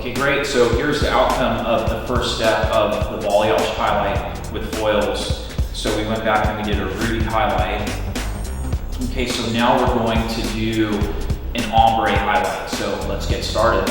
Okay, great. So here's the outcome of the first step of the balayage highlight with foils. So we went back and we did a rooty highlight. Okay, so now we're going to do an ombre highlight. So let's get started.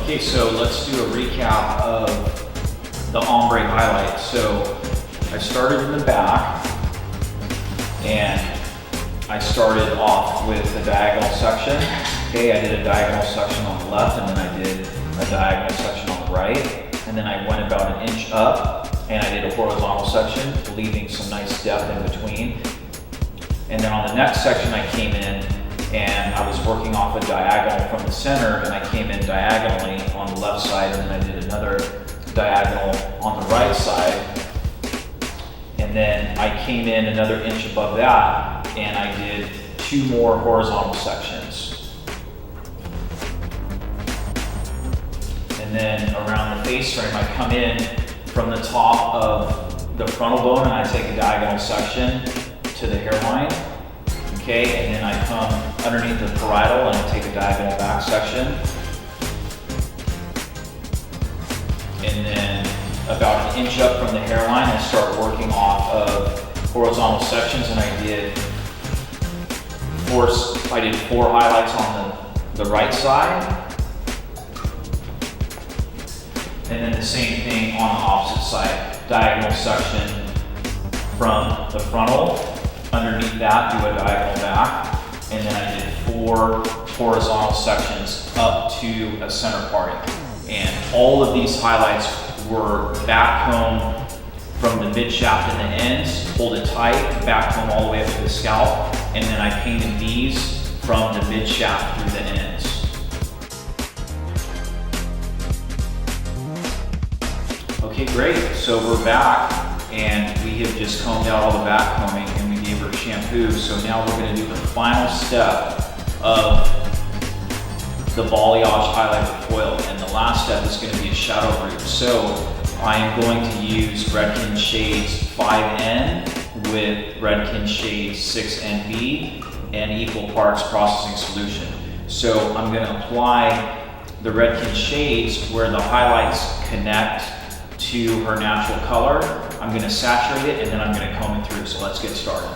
Okay, so let's do a recap of the ombre highlight. So I started in the back, and I started off with the diagonal section. Okay, I did a diagonal section on the left, and then I did a diagonal section on the right. And then I went about an inch up, and I did a horizontal section, leaving some nice depth in between. And then on the next section, I came in, and I was working off a diagonal from the center, and I came in diagonally on the left side, and then I did another diagonal on the right side. And then I came in another inch above that, and I did 2 more horizontal sections. And then around the face frame, I come in from the top of the frontal bone, and I take a diagonal section to the hairline. Okay, and then I come underneath the parietal and I take a diagonal back section. And then about an inch up from the hairline, I start working off of horizontal sections, and I did 4 highlights on the right side. And then the same thing on the opposite side, diagonal section from the frontal. Underneath that, do a diagonal back, and then I did 4 horizontal sections up to a center parting. And all of these highlights were back home from the mid shaft and the ends, hold it tight, back home all the way up to the scalp, and then I painted these from the mid shaft through the ends. Okay, great. So we're back, and we have just combed out all the back combing, and we gave her shampoo. So now we're going to do the final step of the balayage highlight with foil, and the last step is going to be a shadow group. So I am going to use redken shades 5N with redken shades 6NB and equal parts processing solution. So I'm going to apply the redken shades where the highlights connect to her natural color. I'm going to saturate it, and then I'm going to comb it through. So let's get started.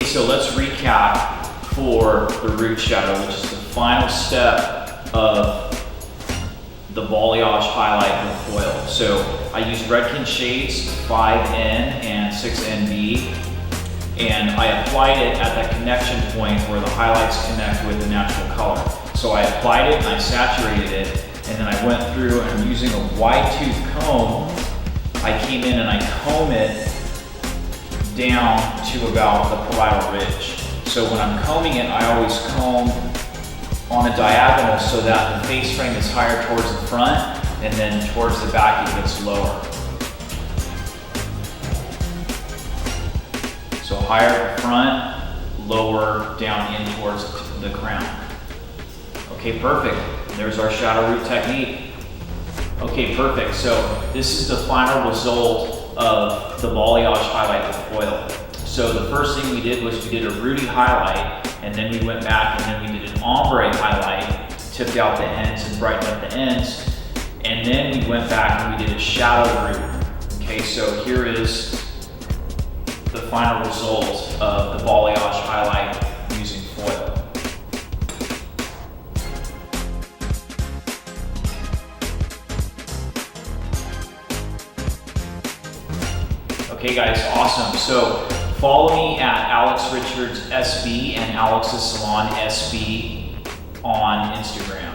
So let's recap for the root shadow, which is the final step of the balayage highlight with foil. So I used redken shades 5N and 6NB, and I applied it at that connection point where the highlights connect with the natural color. So I applied it and I saturated it, and then I went through and using a wide tooth comb, I came in and I comb it down to about the parietal ridge. So when I'm combing it, I always comb on a diagonal so that the face frame is higher towards the front, and then towards the back it gets lower. So higher at the front, lower down in towards the crown. Okay, perfect. There's our shadow root technique. Okay, perfect. So this is the final result of the balayage highlight with foil. So the first thing we did was we did a rooty highlight, and then we went back and then we did an ombre highlight, tipped out the ends and brightened up the ends. And then we went back and we did a shadow root. Okay, so here is the final result of the balayage highlight using foil. Okay guys, awesome. So follow me at Alex Richards SB and Alex's Salon SB on Instagram.